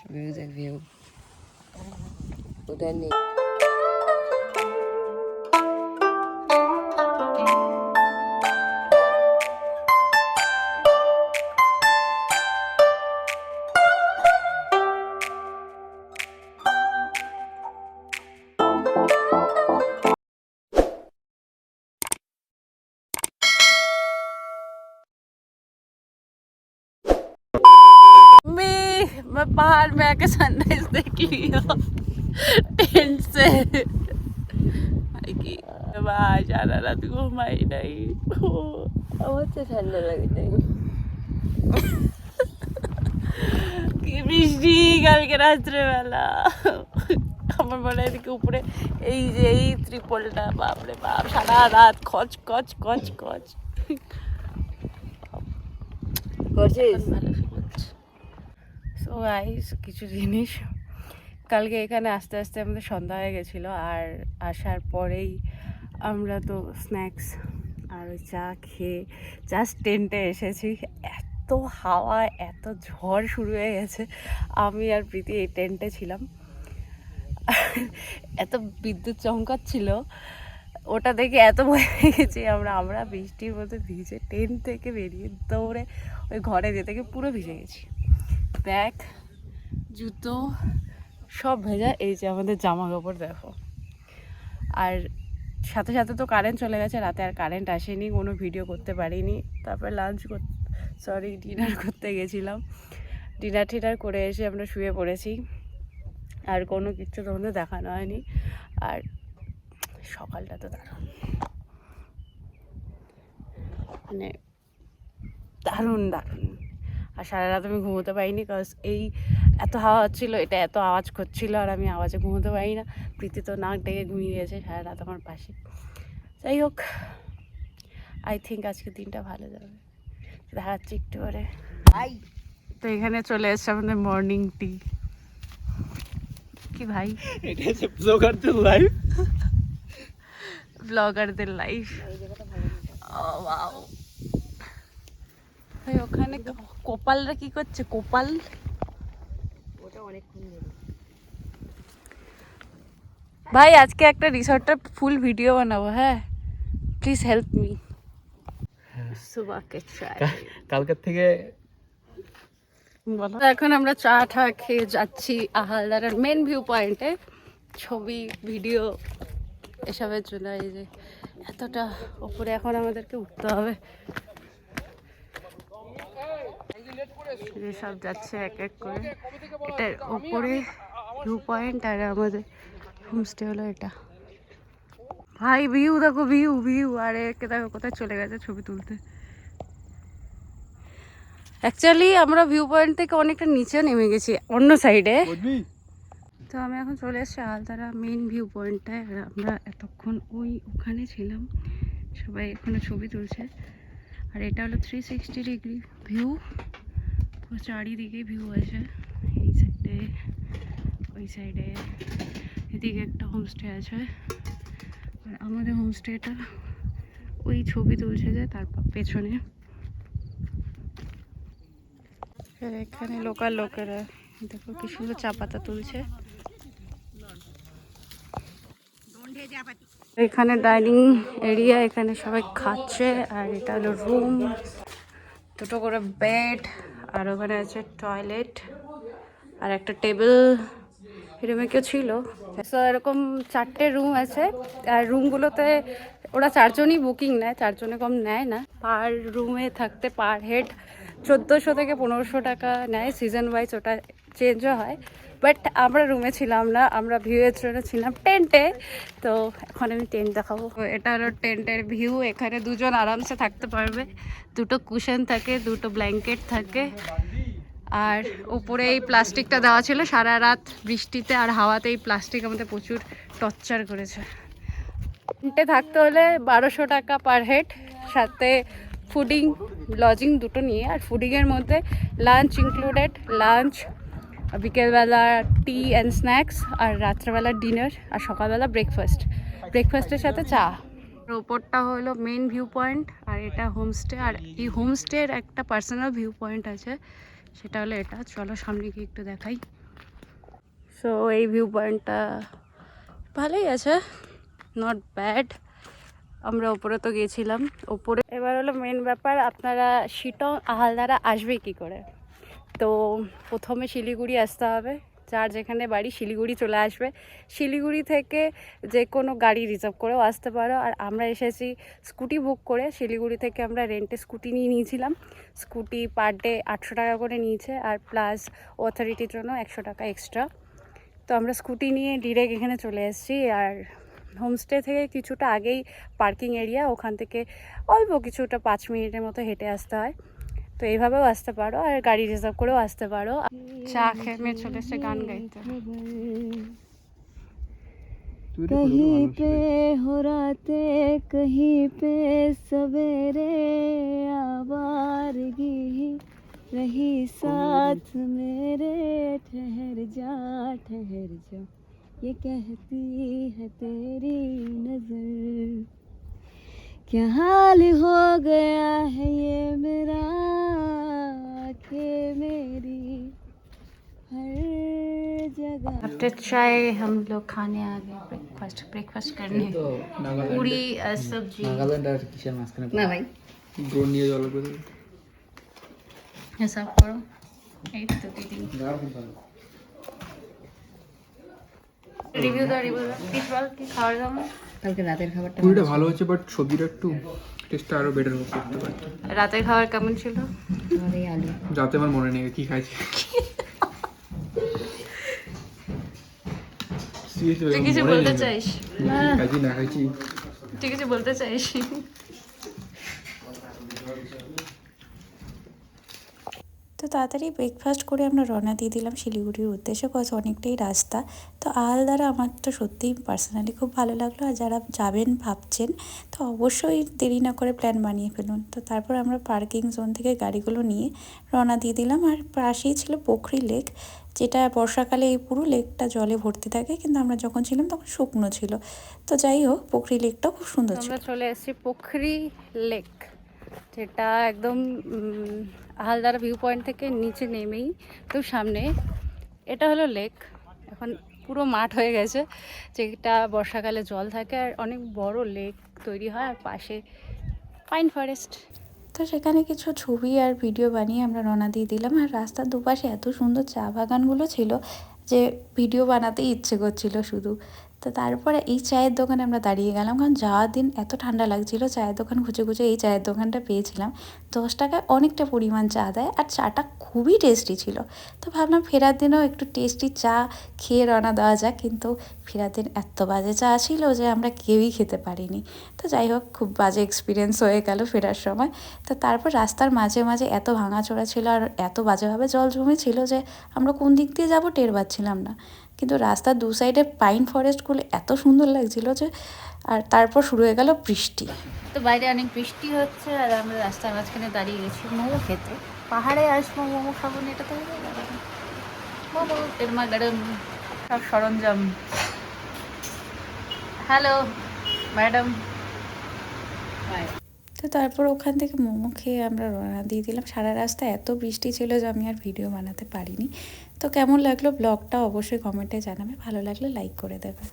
Music view. उधर नहीं मैं बाहर में आके सनराइज देख लिया टेंट से সারা রাত ঘুমাই নাই আমার তো ঠান্ডা লাগে নাই কি বৃষ্টি কালকে রাত্রেবেলা আমার মনে হয় এদিকে উপরে এই যে এই ত্রিপলটা বাপরে বাপ সারা রাত খচ খচ খচ খচ সো গাইস কিছু জিনিস কালকে এখানে আস্তে আস্তে আমাদের সন্ধ্যা হয়ে গেছিলো আর আসার পরেই আমরা তো স্ন্যাক্স আর ওই চা খেয়ে জাস্ট টেন্টে এসেছি। এত হাওয়া এত ঝড় শুরু হয়ে গেছে, আমি আর প্রীতি এই টেন্টে ছিলাম, এত বিদ্যুৎ চমকাচ্ছিল ওটা দেখে এত ভয় পেয়ে গেছি আমরা বৃষ্টির মধ্যে ভিজে টেন্ট থেকে বেরিয়ে দৌড়ে ওই ঘরে যেতে গিয়ে পুরো ভিজে গেছি, ব্যাগ জুতো সব ভেজা। এই যে আমাদের জামা কাপড় দেখো। আর সাথে সাথে তো কারেন্ট চলে গেছে, রাতে আর কারেন্ট আসেনি, কোনো ভিডিও করতে পারিনি। তারপর ডিনার করতে গেছিলাম, ডিনার করে এসে আমরা শুয়ে পড়েছি, আর কোনো কিছু তোমাদের দেখানো হয়নি। আর সকালটা তো দারুণ, মানে দারুণ দারুণ। আর সারা রাত আমি ঘুমোতে পারিনি, কারণ এই এত হাওয়া হচ্ছিলো, এটা এত আওয়াজ করছিল, আর আমি আওয়াজে ঘুমোতে পারি না। প্রীতি তো নাক ডেকে ঘুমিয়ে গেছে সারা রাত আমার পাশে। যাই হোক, আই থিঙ্ক আজকে দিনটা ভালো যাবে, দেখাচ্ছি একটু করে। তো এখানে চলে এসছে আমাদের মর্নিং টি। কি ভাই, এটা হচ্ছে ব্লগারদের লাইফ, ব্লগারদের লাইফ। ওখানে কোপালরা কি করছে? কোপাল ওটা অনেকক্ষণ ভাই আজকে একটা রিসর্টের ফুল ভিডিও বানাবো, হ্যাঁ প্লিজ হেল্প মি। সুবাকে চাই কালকের থেকে বলো। এখন আমরা চা টা খেয়ে যাচ্ছি আহালদারের মেন ভিউ পয়েন্টে, ছবি ভিডিও এসবের জন্য। এই যে এতটা ওপরে এখন আমাদেরকে উঠতে হবে, সব যাচ্ছে এক এক করে। এটার ওপরে ভিউ পয়েন্ট, আর আমাদের হোমস্টে হলো এটা। ভাই ভিউ দেখো, ভিউ ভিউ আরে দেখো কোথায় চলে গেছে ছবি তুলতে। অ্যাকচুয়ালি আমরা ভিউ পয়েন্ট থেকে অনেকটা নিচে নেমে গেছি অন্য সাইডে। তো আমি এখন চলে এসেছি আলতারা মেইন ভিউ পয়েন্টটায়, আর আমরা এতক্ষণ ওখানে ছিলাম, সবাই এখানে ছবি তুলছে। আর এটা হলো 360 ডিগ্রি ভিউ, পুরো চারিদিকে ভিউ আছে, এই সাইডে ওই সাইডে, এদিকে একটা হোমস্টে আছে। আর আমাদের হোমস্টেটা ওই ছবি তুলছে যে তার পেছনে। এখানে লোকাল লোকেরা দেখো কি সুন্দর চা পাতা তুলছে। এখানে ডাইনিং এরিয়া, এখানে সবাই খাচ্ছে। আর এটা হলো রুম, দুটো করে বেড, আর ওখানে আছে টয়লেট আর একটা টেবিল। রুমে কেউ ছিল। সো এরকম 4টে রুম আছে, আর রুমগুলোতে ওরা 4জনই বুকিং নেয়, 4জনে কম নেয় না। পার রুমে থাকতে পার হেড 1400 থেকে 1500 টাকা নেয়, সিজন ওয়াইজ ওটা চেঞ্জও হয়। বাট আমরা রুমে ছিলাম না, আমরা ভিউয়ের জন্য ছিলাম টেন্টে। তো এখন আমি টেন্ট দেখাবো। এটা হলো টেন্টের ভিউ, এখানে 2জন আরামসে থাকতে পারবে, 2টো কুশন থাকে, 2টো ব্ল্যাঙ্কেট থাকে। আর উপরে এই প্লাস্টিকটা দেওয়া ছিল, সারা রাত বৃষ্টিতে আর হাওয়াতে এই প্লাস্টিক আমাদের প্রচুর টর্চার করেছে। টেন্টে থাকতে হলে 1200 টাকা পার হেড, সাথে ফুডিং লজিং দুটো নিয়ে। আর ফুডিংয়ের মধ্যে লাঞ্চ ইনক্লুডেড, লাঞ্চ, বিকেলবেলা টি অ্যান্ড স্ন্যাক্স, আর রাত্রেবেলা ডিনার, আর সকালবেলা ব্রেকফাস্টের সাথে চা। ওপরটা হলো মেন ভিউ পয়েন্ট, আর এটা হোমস্টে। আর এই হোমস্টের একটা পার্সোনাল ভিউ পয়েন্ট আছে, সেটা হলো এটা। চলো সামনে গিয়ে একটু দেখাই। সো এই ভিউ পয়েন্টটা ভালোই আছে, নট ব্যাড। আমরা ওপরে তো গিয়েছিলাম, ওপরে এবার হলো মেন ব্যাপার, আপনারা শিটং আহালদারা আসবে কি করে। তো প্রথমে শিলিগুড়ি আসতে হবে, যার যেখানে বাড়ি শিলিগুড়ি চলে আসবে। শিলিগুড়ি থেকে যে কোনো গাড়ি রিজার্ভ করেও আসতে পারো। আর আমরা এসেছি স্কুটি বুক করে, শিলিগুড়ি থেকে আমরা রেন্টে স্কুটি নিয়ে নিয়েছিলাম। স্কুটি পার ডে 800 টাকা করে নিয়েছে, আর প্লাস অথরিটির জন্য 100 টাকা এক্সট্রা। তো আমরা স্কুটি নিয়ে ডিরেক্ট এখানে চলে এসেছি। আর হোমস্টে থেকে কিছুটা আগেই পার্কিং এরিয়া, ওখান থেকে অল্প কিছুটা 5 মিনিটের মতো হেঁটে আসতে হয়। তো এইভাবেও আসতে পারো, আর গাড়ি রিজার্ভ করেও আসতে পারো। চা খেয়ে মেয়ে চলে এসে গান গাইতে। कहीं पे हो राते कहीं पे सवेरे आवारगी रही साथ मेरे, ठहर जा ये कहती है तेरी नजर, क्या हाल हो गया है ये मेरा, आंखें मेरी हर जगह। आफ्टर चाय हम लोग खाने आ गए, ब्रेकफास्ट करने। पूरी सब्जी নাগাল্যান্ড আর কিসের মাঝখানে ना भाई ড্রোন নিয়ে জল করে হিসাব করো। এই তো দিদি রিভিউ দাও প্লিজ বল কি খাওয়ার দাম। কালকে রাতের খাবারটা পুরিটা ভালো হচ্ছে, বাট সবজিটা একটু টেস্টটা আরো বেটার করতে পারতো। রাতের খাবার কেমন ছিল? আমাদের আলু যাতে আমার মনে নেই কি খাইছি। তুই কিছু বলতে চাইস? খাইছি না খাইছি তুই কিছু বলতে চাইস? তো তাড়াতাড়ি ব্রেকফাস্ট করে আমরা রওনা দিয়ে দিলাম শিলিগুড়ির উদ্দেশ্যে। কত অনেকটাই রাস্তা। তো আহালদারা আমার তো সত্যিই পার্সোনালি খুব ভালো লাগলো। আর যারা যাবেন ভাবছেন তো অবশ্যই দেরি না করে প্ল্যান বানিয়ে ফেলুন। তো তারপর আমরা পার্কিং জোন থেকে গাড়িগুলো নিয়ে রওনা দিয়ে দিলাম। আর পাশেই ছিল পোখরি লেক, যেটা বর্ষাকালে এই পুরো লেকটা জলে ভর্তি থাকে, কিন্তু আমরা যখন ছিলাম তখন শুকনো ছিল। তো যাই হোক, পোখরি লেকটাও খুব সুন্দর ছিল। আমরা চলে এসেছি পোখরি লেক, যেটা একদম আহালদারা ভিউ পয়েন্ট থেকে নিচে নেমেই তো সামনে। এটা হলো লেক, এখন পুরো মাঠ হয়ে গেছে, যেটা বর্ষাকালে জল থাকে আর অনেক বড় লেক তৈরি হয়, আর পাশে পাইন ফরেস্ট। তো সেখানে কিছু ছবি আর ভিডিও বানিয়ে আমরা রওনা দিয়ে দিলাম। আর রাস্তার দুপাশে এত সুন্দর চা বাগানগুলো ছিল যে ভিডিও বানাতেই ইচ্ছে করছিল শুধু। তো তারপরে এই চায়ের দোকানে আমরা দাঁড়িয়ে গেলাম, কারণ যাওয়ার দিন এত ঠান্ডা লাগছিল, চায়ের দোকান খুঁজে খুঁজে এই চায়ের দোকানটা পেয়েছিলাম। 10 টাকায় অনেকটা পরিমাণ চা দেয়, আর চাটা খুবই টেস্টি ছিল। তো ভাবলাম ফেরার দিনেও একটু টেস্টি চা খেয়ে রওনা দেওয়া যাক, কিন্তু ফেরার দিন এত বাজে চা ছিল যে আমরা কেউই খেতে পারিনি। তো যাই হোক, খুব বাজে এক্সপিরিয়েন্স হয়ে গেল ফেরার সময়। তো তারপর রাস্তার মাঝে মাঝে এত ভাঙাচোরা ছিল আর এত বাজেভাবে জল জমেছিল যে আমরা কোন দিক দিয়ে যাবো টের পাচ্ছিলাম না। কিন্তু রাস্তার দু সাইডে পাইন ফরেস্টগুলো এত সুন্দর লাগছিল যে, আর তারপর শুরু হয়ে গেল বৃষ্টি। তো বাইরে অনেক বৃষ্টি হচ্ছে, আর আমরা রাস্তার মাঝখানে দাঁড়িয়ে গেছি মোমো খেতে। পাহাড়ে আসবো মোমো খাবো না, এটা তো হয়ে গেল। মোমো তেরমা গরম সব সরঞ্জাম। Hello madam. তো তারপর ওখান থেকে মোমো খেয়ে আমরা রওনা দিয়ে দিলাম। সারা রাস্তা এত বৃষ্টি ছিল যে আমি আর ভিডিও বানাতে পারিনি। তো কেমন লাগলো ব্লগটা অবশ্যই কমেন্টে জানাবে, ভালো লাগলে লাইক করে দেবে।